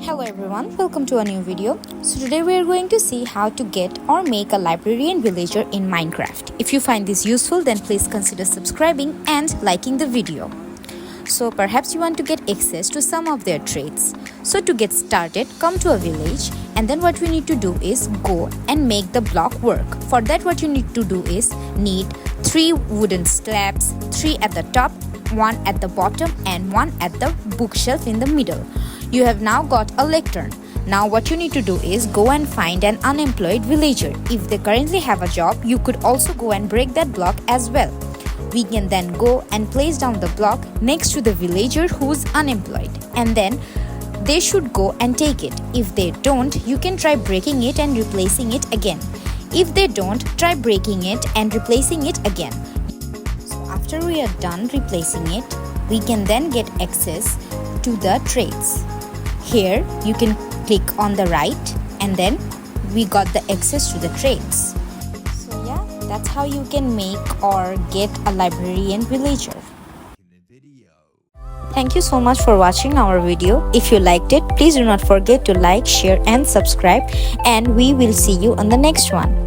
Hello everyone, welcome to a new video. So today we are going to see how to get or make a librarian villager in Minecraft. If you find this useful, then please consider subscribing and liking the video. So perhaps you want to get access to some of their traits. So to get started, come to a village and then what we need to do is go and make the block work. For that what you need to do is need 3 wooden slabs, 3 at the top, 1 at the bottom and 1 at the bookshelf in the middle. You have now got a lectern. Now what you need to do is go and find an unemployed villager. If they currently have a job, you could also go and break that block as well. We can then go and place down the block next to the villager who's unemployed, and then they should go and take it. If they don't, you can try breaking it and replacing it again. If they don't, try breaking it and replacing it again. So after we are done replacing it, we can then get access to the traits. Here you can click on the right and then we got the access to the traits. So yeah, that's how you can make or get a librarian villager. Thank you so much for watching our video. If you liked it, please do not forget to like, share and subscribe, and we will see you on the next one.